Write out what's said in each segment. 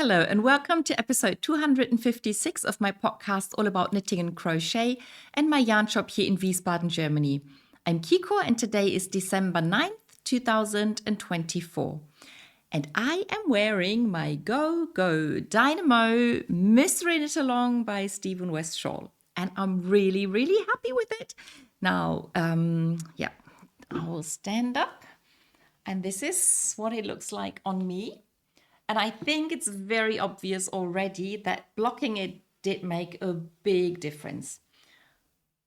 Hello and welcome to episode 256 of my podcast all about knitting and crochet and my yarn shop here in Wiesbaden, Germany. I'm Kiko and today is December 9th, 2024. And I am wearing my Go Dynamo Mystery Knit Along by Stephen West shawl. And I'm really happy with it. Now, I will stand up and this is what it looks like on me. And I think it's very obvious already that blocking it did make a big difference.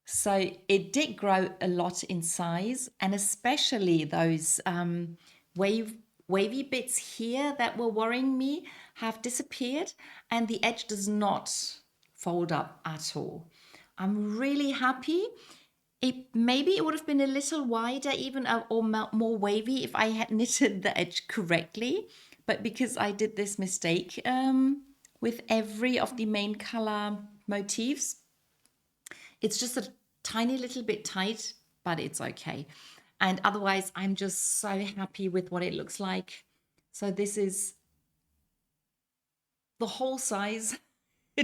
So it did grow a lot in size, and especially those wavy bits here that were worrying me have disappeared, and the edge does not fold up at all. I'm really happy. Maybe it would have been a little wider even or more wavy if I had knitted the edge correctly. But because I did this mistake with every of the main color motifs, it's just a tiny little bit tight, but it's okay. And otherwise, I'm just so happy with what it looks like. So this is the whole size.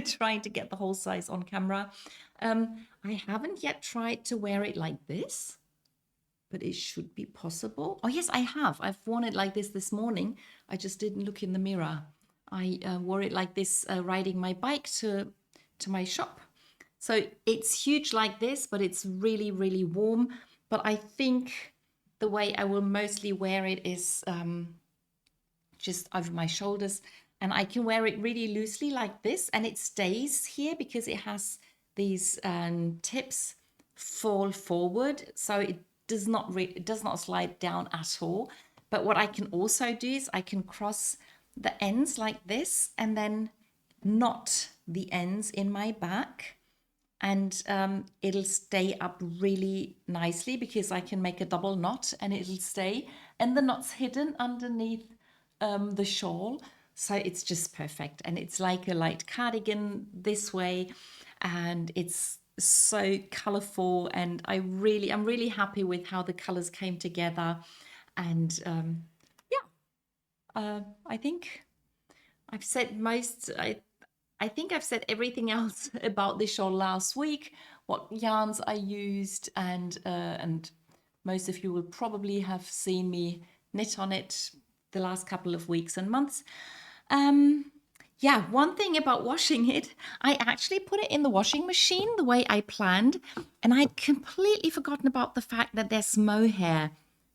Trying to get the whole size on camera. I haven't yet tried to wear it like this, but it should be possible. Oh yes, I have. I've worn it like this morning. I just didn't look in the mirror. I wore it like this riding my bike to my shop. So it's huge like this, but it's really warm. But I think the way I will mostly wear it is just over my shoulders. And I can wear it really loosely like this, and it stays here because it has these tips fall forward. So it does not slide down at all. But what I can also do is I can cross the ends like this and then knot the ends in my back, and it'll stay up really nicely because I can make a double knot and it'll stay, and the knot's hidden underneath the shawl. So it's just perfect, and it's like a light cardigan this way, and it's so colorful, and I'm really happy with how the colors came together. And I think I've said I think I've said everything else about this shawl last week, what yarns I used, and most of you will probably have seen me knit on it the last couple of weeks and months. One thing about washing it, I actually put it in the washing machine the way I planned, and I'd completely forgotten about the fact that there's mohair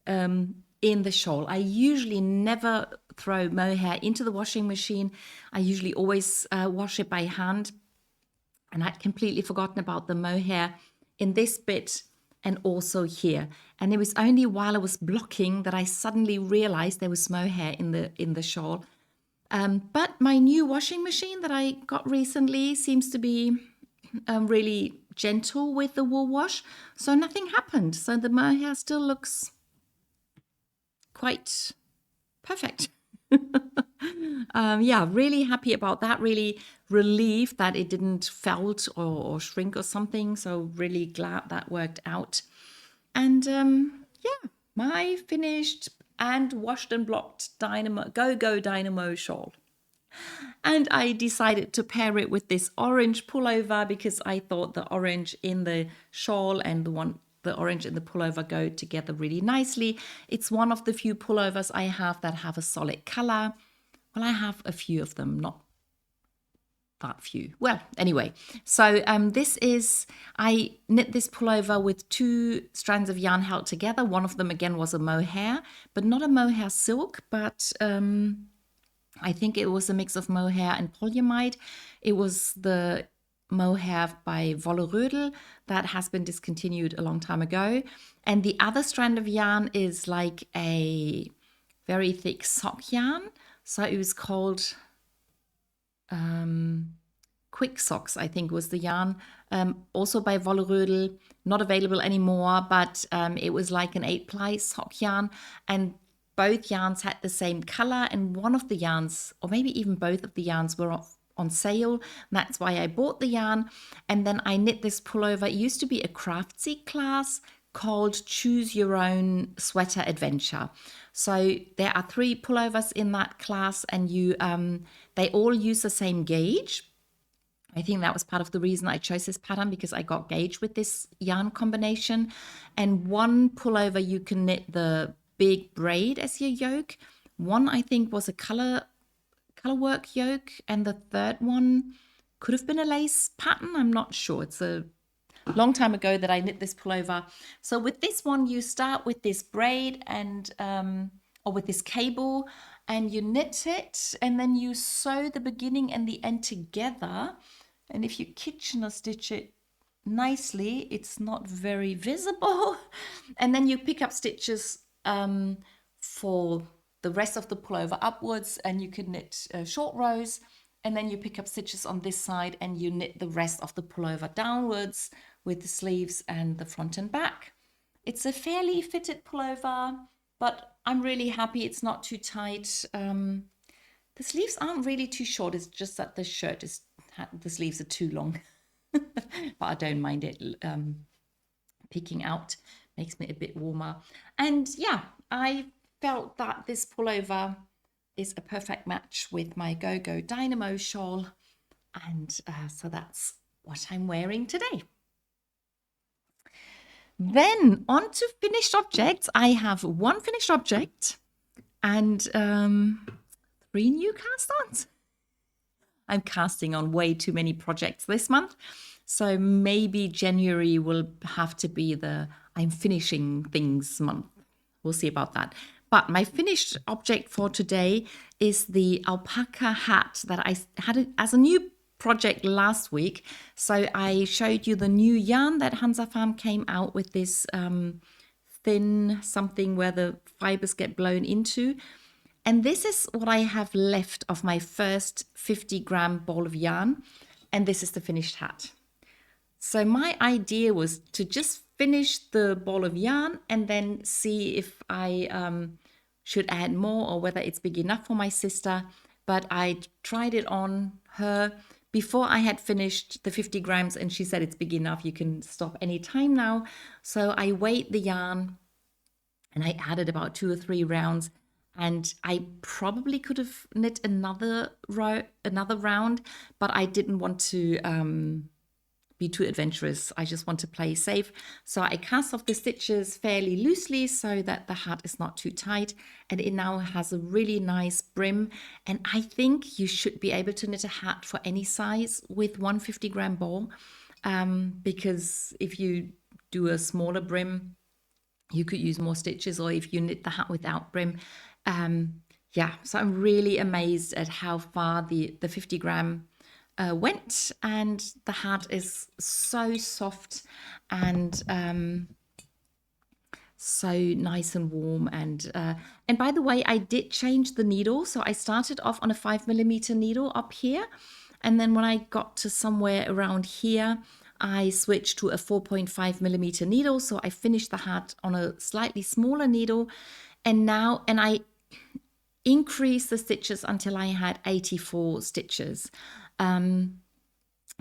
in the shawl. I usually never throw mohair into the washing machine. I usually always wash it by hand, and I'd completely forgotten about the mohair in this bit and also here. And it was only while I was blocking that I suddenly realized there was mohair in the shawl. But my new washing machine that I got recently seems to be really gentle with the wool wash, so nothing happened. So the mohair still looks quite perfect. Really happy about that. Really relieved that it didn't felt or shrink or something. So really glad that worked out. And my finished and washed and blocked Go Dynamo shawl. And I decided to pair it with this orange pullover because I thought the orange in the shawl and the orange in the pullover go together really nicely. It's one of the few pullovers I have that have a solid color. Well, I have a few of them, not that few. Well, anyway, so I knit this pullover with two strands of yarn held together. One of them again was a mohair, but not a mohair silk, but I think it was a mix of mohair and polyamide. It was the mohair by Wolle that has been discontinued a long time ago. And the other strand of yarn is like a very thick sock yarn. So it was called Quick Socks, I think was the yarn, also by Wolle, not available anymore, but it was like an 8-ply sock yarn, and both yarns had the same color, and one of the yarns, or maybe even both of the yarns, were on sale. That's why I bought the yarn. And then I knit this pullover. It used to be a Craftsy class called Choose Your Own Sweater Adventure. So there are 3 pullovers in that class, and they all use the same gauge. I think that was part of the reason I chose this pattern, because I got gauge with this yarn combination. And one pullover you can knit the big braid as your yoke. One I think was a color work yoke, and the third one could have been a lace pattern. I'm not sure. It's a long time ago that I knit this pullover. So with this one, you start with this braid and or with this cable, and you knit it, and then you sew the beginning and the end together. And if you Kitchener stitch it nicely, it's not very visible. And then you pick up stitches for the rest of the pullover upwards, and you can knit short rows. And then you pick up stitches on this side, and you knit the rest of the pullover downwards with the sleeves and the front and back. It's a fairly fitted pullover, but I'm really happy it's not too tight. The sleeves aren't really too short. It's just that the sleeves are too long. But I don't mind it peeking out. Makes me a bit warmer. And yeah, I felt that this pullover is a perfect match with my Go Dynamo shawl. And so that's what I'm wearing today. Then on to finished objects. I have 1 finished object and 3 new cast-ons. I'm casting on way too many projects this month. So maybe January will have to be the I'm finishing things month. We'll see about that. But my finished object for today is the alpaca hat that I had as a new project last week. So I showed you the new yarn that Hansa Farm came out with, this thin something where the fibers get blown into. And this is what I have left of my first 50-gram ball of yarn. And this is the finished hat. So my idea was to just finish the ball of yarn and then see if I should add more or whether it's big enough for my sister. But I tried it on her before I had finished the 50 grams, and she said it's big enough. You can stop any time now. So I weighed the yarn and I added about 2 or 3 rounds. And I probably could have knit another round, but I didn't want to be too adventurous. I just want to play safe. So I cast off the stitches fairly loosely so that the hat is not too tight. And it now has a really nice brim. And I think you should be able to knit a hat for any size with 150-gram ball. Because if you do a smaller brim, you could use more stitches, or if you knit the hat without brim. Yeah, so I'm really amazed at how far the 50-gram went, and the hat is so soft and so nice and warm. And by the way, I did change the needle. So I started off on a 5mm needle up here, and then when I got to somewhere around here, I switched to a 4.5mm needle. So I finished the hat on a slightly smaller needle, and I increased the stitches until I had 84 stitches.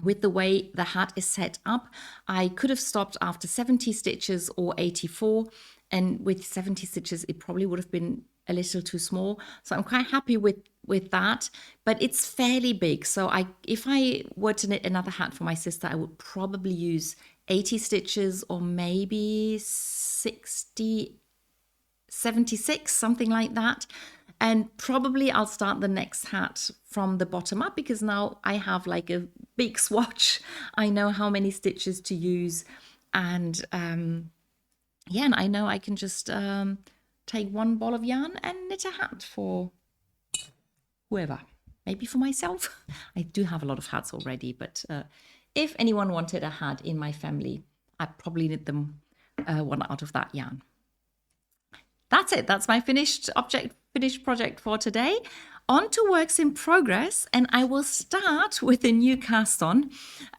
With the way the hat is set up, I could have stopped after 70 stitches or 84, and with 70 stitches it probably would have been a little too small. So I'm quite happy with that, but it's fairly big. So if I were to knit another hat for my sister, I would probably use 80 stitches or maybe 60, 76, something like that. And probably I'll start the next hat from the bottom up, because now I have like a big swatch. I know how many stitches to use. And yeah, and I know I can just take 1 ball of yarn and knit a hat for whoever. Maybe for myself. I do have a lot of hats already, but if anyone wanted a hat in my family, I'd probably knit them 1 out of that yarn. That's it. That's my finished project for today. On to works in progress, and I will start with a new cast on,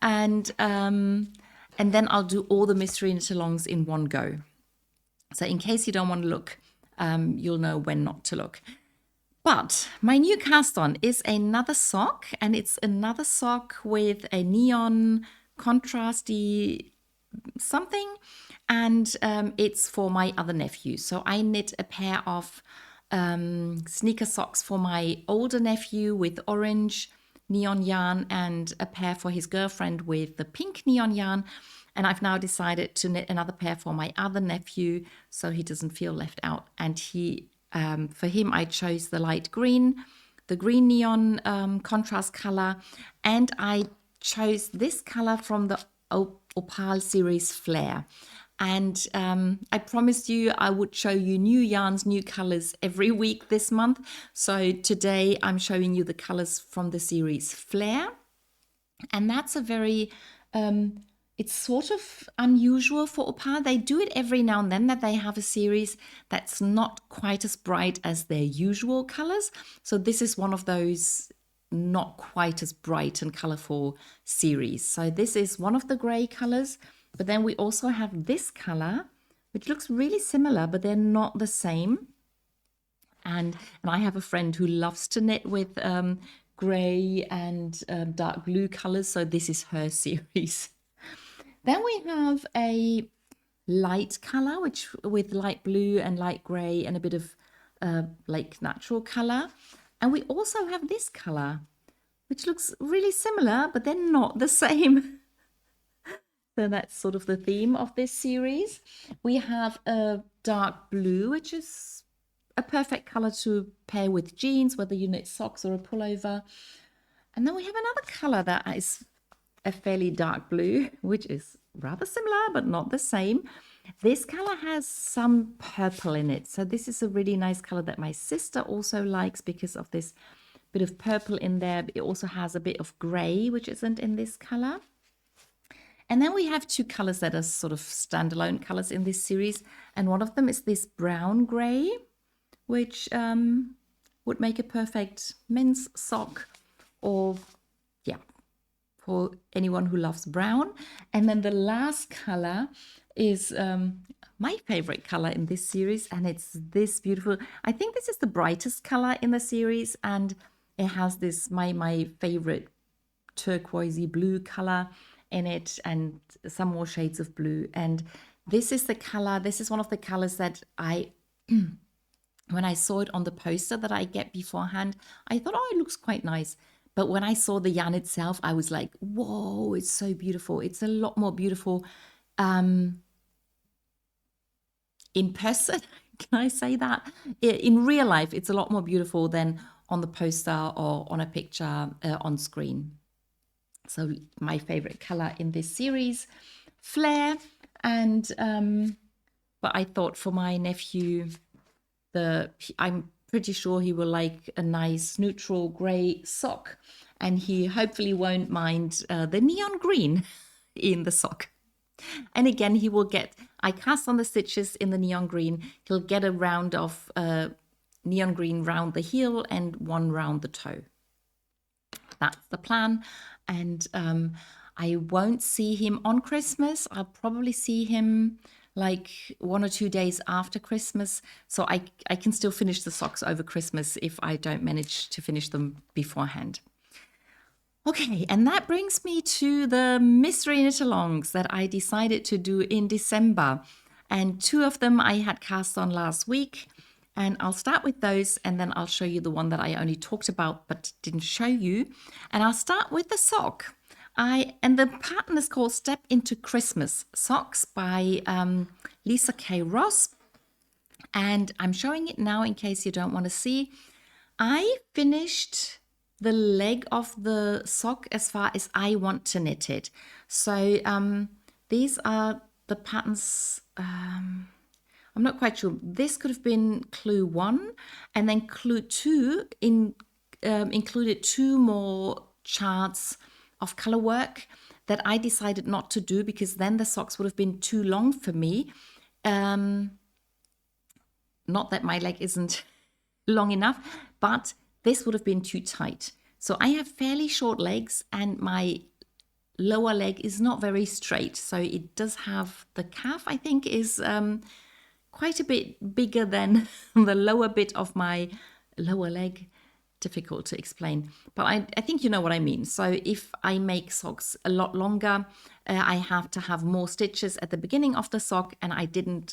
and then I'll do all the mystery knit-alongs in one go. So in case you don't want to look, you'll know when not to look. But my new cast on is another sock, and it's another sock with a neon contrasty something, and it's for my other nephew. So I knit a pair of sneaker socks for my older nephew with orange neon yarn, and a pair for his girlfriend with the pink neon yarn. And I've now decided to knit another pair for my other nephew so he doesn't feel left out. And for him, I chose the light green, the green neon contrast color, and I chose this color from the Opal series Flare. And I promised you I would show you new yarns, new colors every week this month. So today I'm showing you the colors from the series Flare. And that's a very, it's sort of unusual for Opal. They do it every now and then, that they have a series that's not quite as bright as their usual colors. So this is one of those not quite as bright and colorful series. So this is one of the gray colors, but then we also have this color, which looks really similar, but they're not the same. And I have a friend who loves to knit with gray and dark blue colors, so this is her series. Then we have a light color, which with light blue and light gray and a bit of like natural color. And we also have this color, which looks really similar, but they're not the same. So that's sort of the theme of this series. We have a dark blue, which is a perfect color to pair with jeans, whether you knit socks or a pullover. And then we have another color that is a fairly dark blue, which is rather similar, but not the same. This color has some purple in it. So this is a really nice color that my sister also likes because of this bit of purple in there. It also has a bit of gray, which isn't in this color. And then we have two colors that are sort of standalone colors in this series. And one of them is this brown gray, which would make a perfect men's sock, or yeah, for anyone who loves brown. And then the last color is my favorite color in this series, and it's this beautiful, I think this is the brightest color in the series, and it has this my favorite turquoisey blue color in it, and some more shades of blue. And this is the color, this is one of the colors that I when I saw it on the poster that I get beforehand, I thought, oh, it looks quite nice. But when I saw the yarn itself, I was like, whoa, it's so beautiful. It's a lot more beautiful in person. Can I say that? In real life, it's a lot more beautiful than on the poster or on a picture on screen. So my favorite color in this series, Flare. And but I thought for my nephew, I'm pretty sure he will like a nice neutral gray sock, and he hopefully won't mind the neon green in the sock. And again, he will get, I cast on the stitches in the neon green, he'll get a round of neon green round the heel and one round the toe. That's the plan. And I won't see him on Christmas. I'll probably see him like 1 or 2 days after Christmas. So I can still finish the socks over Christmas if I don't manage to finish them beforehand. Okay, and that brings me to the mystery knit-alongs that I decided to do in December. And 2 of them I had cast on last week. And I'll start with those, and then I'll show you the one that I only talked about but didn't show you. And I'll start with the sock. And the pattern is called Step into Christmas Socks by Lisa K. Ross. And I'm showing it now in case you don't want to see. I finished the leg of the sock as far as I want to knit it. So these are the patterns. I'm not quite sure. This could have been clue 1, and then clue 2 included 2 more charts of color work that I decided not to do because then the socks would have been too long for me. Not that my leg isn't long enough, but this would have been too tight. So I have fairly short legs, and my lower leg is not very straight. So it does have, the calf I think is quite a bit bigger than the lower bit of my lower leg. difficult to explain, but I think you know what I mean. So if I make socks a lot longer, I have to have more stitches at the beginning of the sock, and I didn't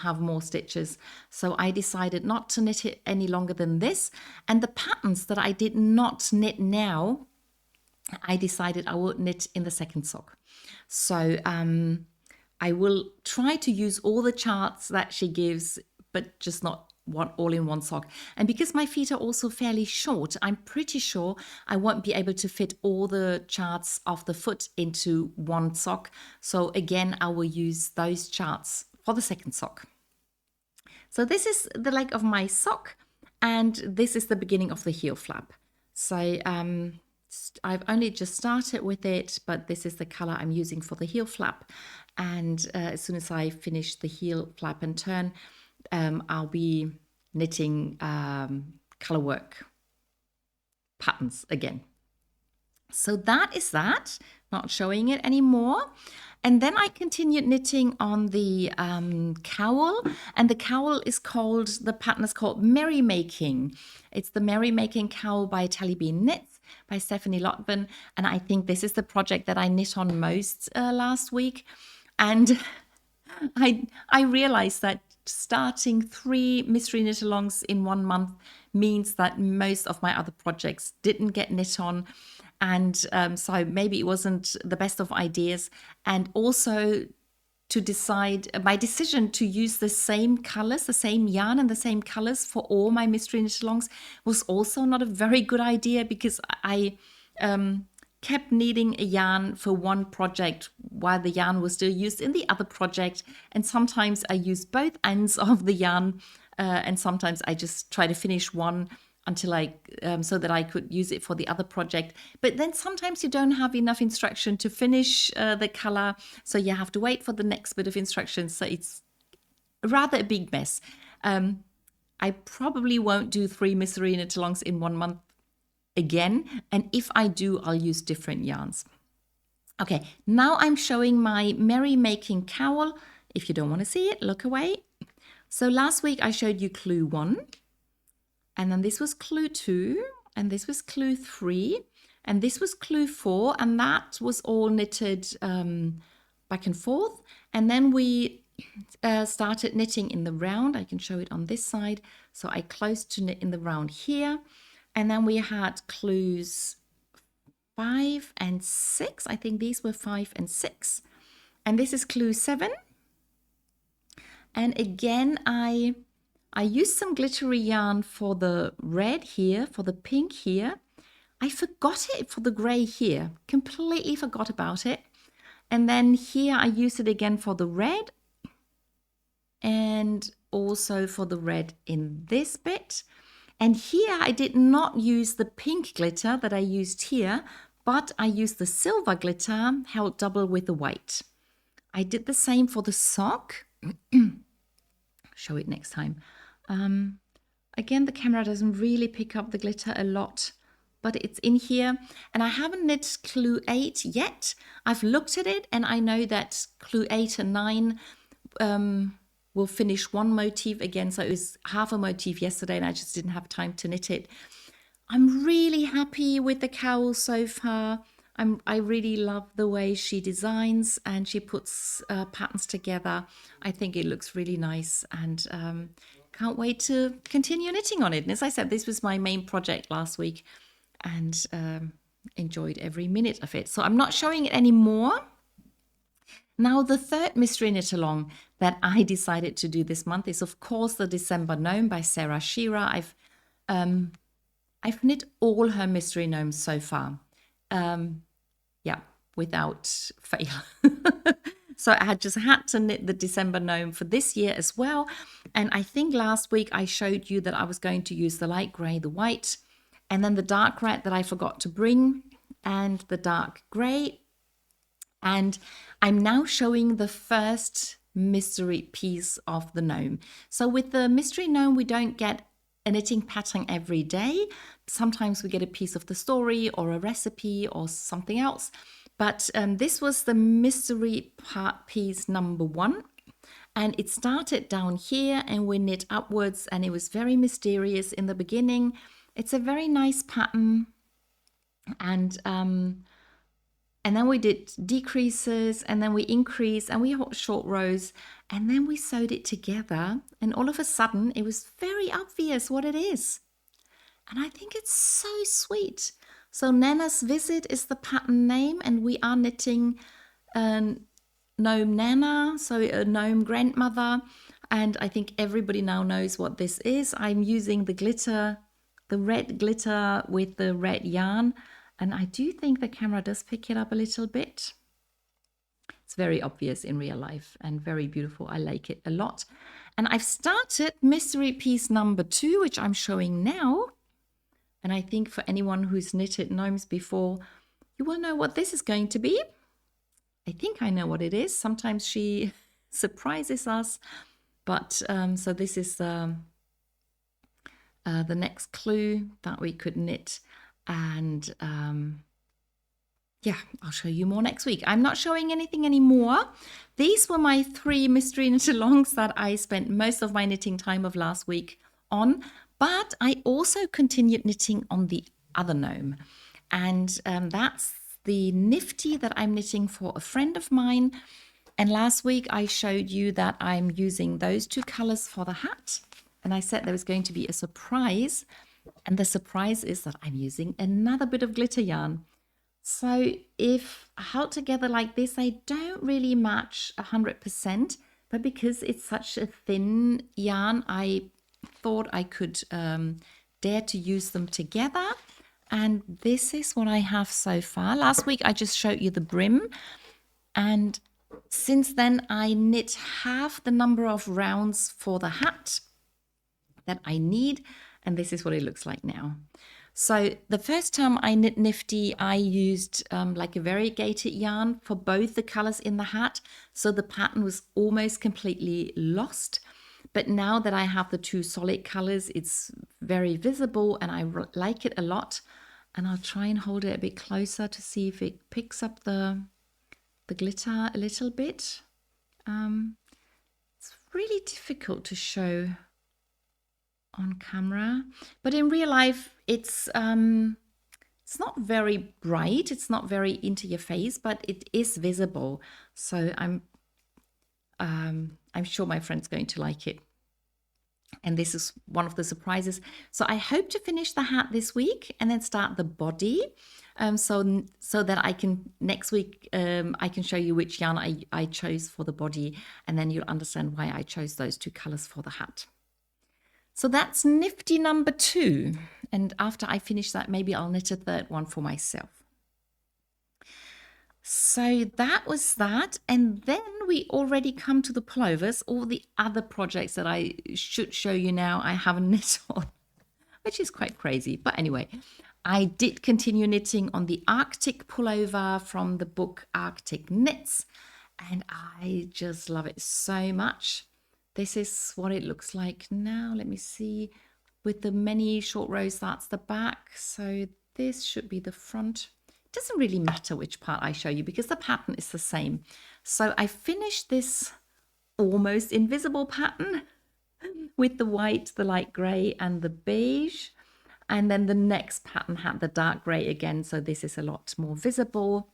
have more stitches. So I decided not to knit it any longer than this. And the patterns that I did not knit now, I decided I would knit in the second sock. So I will try to use all the charts that she gives, but just not all in one sock. And because my feet are also fairly short, I'm pretty sure I won't be able to fit all the charts of the foot into one sock. So again, I will use those charts for the second sock. So this is the leg of my sock, and this is the beginning of the heel flap. So I've only just started with it, but this is the color I'm using for the heel flap. And as soon as I finish the heel flap and turn, I'll be knitting color work patterns again. So that is that, not showing it anymore. And then I continued knitting on the cowl, and the cowl is called, the pattern is called Merrymaking. It's the Merrymaking cowl by Tally Bean Knits by Stephanie Lotven, and I think this is the project that I knit on most last week. And I realized that starting 3 mystery knit alongs in 1 month means that most of my other projects didn't get knit on. And so maybe it wasn't the best of ideas. And also to decide, my decision to use the same colors, the same yarn and the same colors for all my mystery knit alongs was also not a very good idea, because I kept needing a yarn for one project while the yarn was still used in the other project. And sometimes I use both ends of the yarn, and sometimes I just try to finish one until so that I could use it for the other project. But then sometimes you don't have enough instruction to finish the color, so you have to wait for the next bit of instructions. So it's rather a big mess. I probably won't do 3 mystery knit alongs in 1 month again, and if I do, I'll use different yarns. Okay, now I'm showing my Merrymaking cowl. If you don't want to see it, look away. So last week I showed you clue 1, and then this was clue 2, and this was clue 3, and this was clue 4, and that was all knitted back and forth. And then we started knitting in the round. I can show it on this side. So I closed to knit in the round here. And then we had clues 5 and 6. I think these were 5 and 6. And this is clue 7. And again, I used some glittery yarn for the red here, for the pink here. I forgot it for the grey here. Completely forgot about it. And then here I used it again for the red. And also for the red in this bit. And here I did not use the pink glitter that I used here, but I used the silver glitter held double with the white. I did the same for the sock. Show it next time. Again, the camera doesn't really pick up the glitter a lot, but it's in here. And I haven't knit clue 8 yet. I've looked at it and I know that clue 8 and 9 will finish one motif again. So it was half a motif yesterday and I just didn't have time to knit it. I'm really happy with the cowl so far. I really love the way she designs and she puts patterns together. I think it looks really nice, and can't wait to continue knitting on it. And as I said, this was my main project last week, and enjoyed every minute of it. So I'm not showing it anymore. Now, the third mystery knit along that I decided to do this month is, of course, the December Gnome by Sarah Shearer. I've knit all her mystery gnomes so far. Yeah, without fail. So I just had to knit the December Gnome for this year as well. And I think last week I showed you that I was going to use the light grey, the white, and then the dark red that I forgot to bring, and the dark grey. And I'm now showing the first mystery piece of the gnome. So with the mystery gnome, we don't get a knitting pattern every day. Sometimes we get a piece of the story or a recipe or something else. But this was the mystery part piece number 1. And it started down here and we knit upwards, and it was very mysterious in the beginning. It's a very nice pattern. And then we did decreases, and then we increased, and we got short rows, and then we sewed it together, and all of a sudden it was very obvious what it is. And I think it's so sweet. So Nana's Visit is the pattern name, and we are knitting Gnome Nana, so a gnome grandmother. And I think everybody now knows what this is. I'm using the glitter, the red glitter with the red yarn. And I do think the camera does pick it up a little bit. It's very obvious in real life and very beautiful. I like it a lot. And I've started mystery piece number 2, which I'm showing now. And I think for anyone who's knitted gnomes before, you will know what this is going to be. I think I know what it is. Sometimes she surprises us. But so this is the next clue that we could knit. And yeah, I'll show you more next week. I'm not showing anything anymore. These were my 3 mystery knit-alongs that I spent most of my knitting time of last week on. But I also continued knitting on the other gnome. And that's the Gnifty that I'm knitting for a friend of mine. And last week I showed you that I'm using those 2 colors for the hat. And I said there was going to be a surprise. And the surprise is that I'm using another bit of glitter yarn. So if held together like this, they don't really match 100%. But because it's such a thin yarn, I thought I could dare to use them together. And this is what I have so far. Last week I just showed you the brim. And since then I knit half the number of rounds for the hat that I need. And this is what it looks like now. So the first time I knit Gnifty, I used like a variegated yarn for both the colors in the hat. So the pattern was almost completely lost. But now that I have the 2 solid colors, it's very visible and I like it a lot. And I'll try and hold it a bit closer to see if it picks up the glitter a little bit. It's really difficult to show on camera, but in real life it's not very bright, it's not very into your face, but it is visible. So I'm sure my friend's going to like it. And this is one of the surprises. So I hope to finish the hat this week and then start the body. So that I can next week I can show you which yarn I chose for the body, and then you'll understand why I chose those 2 colors for the hat. So that's Gnifty number 2. And after I finish that, maybe I'll knit a 3rd one for myself. So that was that. And then we already come to the pullovers. All the other projects that I should show you now, I haven't knit on, which is quite crazy. But anyway, I did continue knitting on the Arctic pullover from the book Arctic Knits. And I just love it so much. This is what it looks like now. Let me see. With the many short rows, that's the back. So this should be the front. It doesn't really matter which part I show you because the pattern is the same. So I finished this almost invisible pattern with the white, the light grey and the beige. And then the next pattern had the dark grey again. So this is a lot more visible.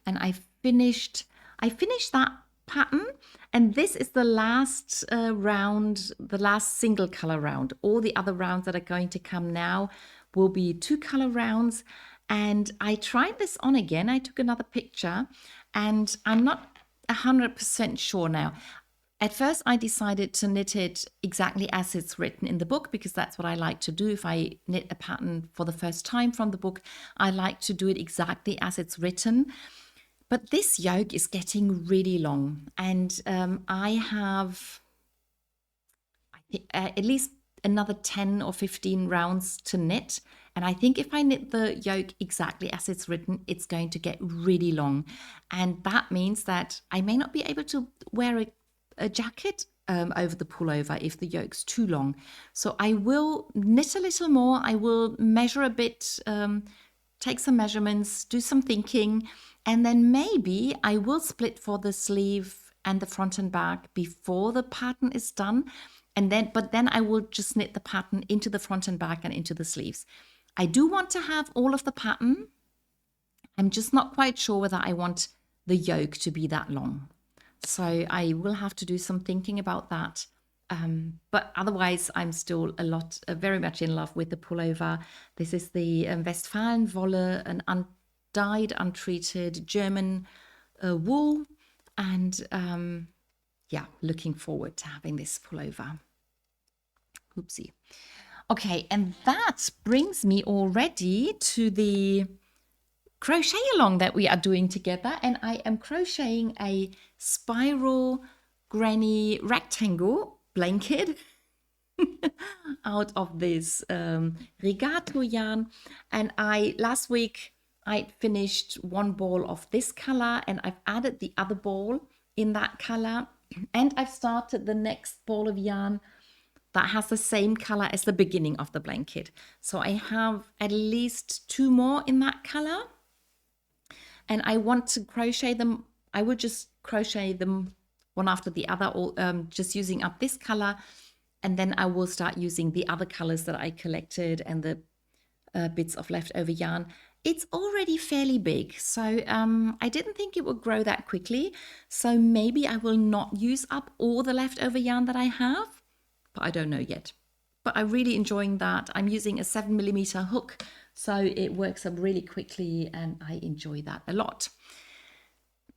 And I finished that pattern, and this is the last round, the last single color round. All the other rounds that are going to come now will be 2 color rounds. And I tried this on again. I took another picture and I'm not 100% sure now. At first I decided to knit it exactly as it's written in the book, because that's what I like to do. If I knit a pattern for the first time from the book, I like to do it exactly as it's written. But this yoke is getting really long, and I have at least another 10 or 15 rounds to knit. And I think if I knit the yoke exactly as it's written, it's going to get really long. And that means that I may not be able to wear a jacket over the pullover if the yoke's too long. So I will knit a little more. I will measure a bit, take some measurements, do some thinking. And then maybe I will split for the sleeve and the front and back before the pattern is done. but then I will just knit the pattern into the front and back and into the sleeves. I do want to have all of the pattern. I'm just not quite sure whether I want the yoke to be that long. So I will have to do some thinking about that. But otherwise, I'm still very much in love with the pullover. This is the Westfalen Wolle, an undyed, untreated German wool. And yeah, looking forward to having this pullover. Oopsie. Okay, and that brings me already to the crochet along that we are doing together. And I am crocheting a spiral granny rectangle blanket out of this regato yarn. And last week I finished one ball of this color, and I've added the other ball in that color, and I've started the next ball of yarn that has the same color as the beginning of the blanket. So I have at least 2 more in that color, and I want to crochet them. I would just crochet them one after the other, or just using up this color, and then I will start using the other colors that I collected and the bits of leftover yarn. It's already fairly big, so I didn't think it would grow that quickly. So maybe I will not use up all the leftover yarn that I have, but I don't know yet. But I'm really enjoying that. I'm using a 7mm hook, so it works up really quickly, and I enjoy that a lot.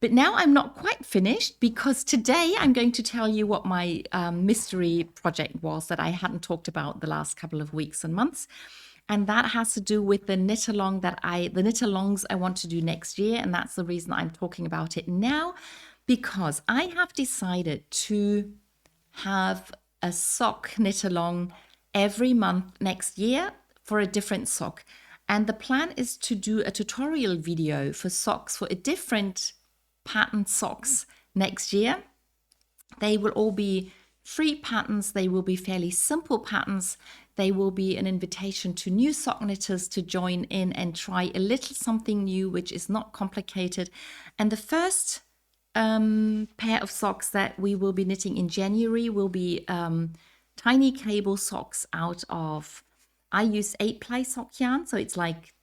But now I'm not quite finished, because today I'm going to tell you what my mystery project was that I hadn't talked about the last couple of weeks and months. And that has to do with the knit along the knit alongs I want to do next year. And that's the reason I'm talking about it now, because I have decided to have a sock knit along every month next year for a different sock. And the plan is to do a tutorial video for socks, for a different pattern socks next year. They will all be free patterns. They will be fairly simple patterns. They will be an invitation to new sock knitters to join in and try a little something new, which is not complicated. And the first pair of socks that we will be knitting in January will be tiny cable socks out of, I use 8-ply sock yarn, so it's like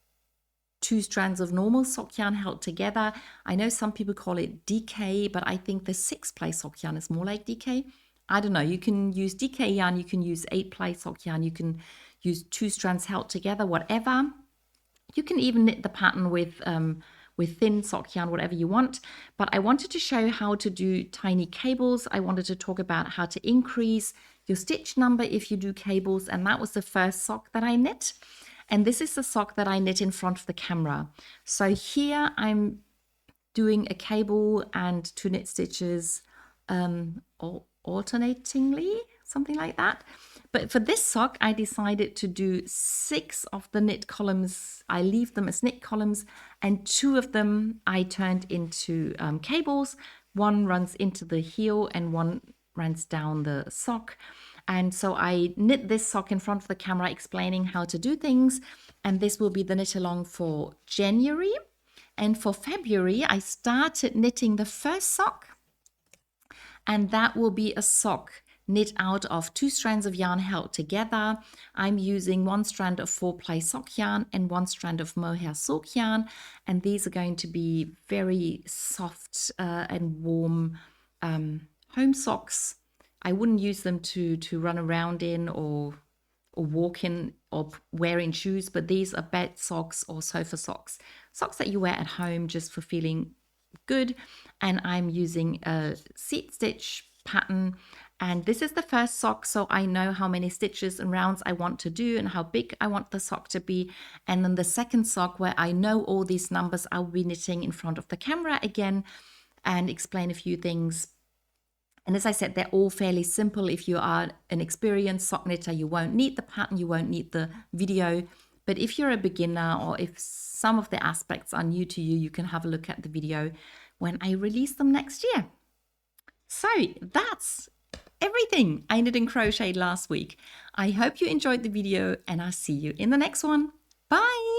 2 strands of normal sock yarn held together. I know some people call it DK, but I think the 6-ply sock yarn is more like DK. I don't know, you can use DK yarn, you can use 8-ply sock yarn, you can use 2 strands held together, whatever. You can even knit the pattern with thin sock yarn, whatever you want. But I wanted to show how to do tiny cables. I wanted to talk about how to increase your stitch number if you do cables, and that was the first sock that I knit. And this is the sock that I knit in front of the camera. So here I'm doing a cable and 2 knit stitches alternatingly, something like that. But for this sock, I decided to do 6 of the knit columns. I leave them as knit columns, and 2 of them I turned into cables. 1 runs into the heel and 1 runs down the sock. And so I knit this sock in front of the camera explaining how to do things. And this will be the knit along for January. And for February, I started knitting the first sock. And that will be a sock knit out of 2 strands of yarn held together. I'm using 1 strand of 4-ply sock yarn and 1 strand of mohair silk yarn. And these are going to be very soft and warm home socks. I wouldn't use them to run around in or walk in or wear in shoes, but these are bed socks or sofa socks. Socks that you wear at home just for feeling good. And I'm using a seat stitch pattern, and this is the first sock, so I know how many stitches and rounds I want to do and how big I want the sock to be. And then the second sock, where I know all these numbers, I'll be knitting in front of the camera again and explain a few things. And as I said, they're all fairly simple. If you are an experienced sock knitter, you won't need the pattern, you won't need the video. But if you're a beginner, or if some of the aspects are new to you, you can have a look at the video when I release them next year. So that's everything I knit and crocheted last week. I hope you enjoyed the video, and I'll see you in the next one. Bye!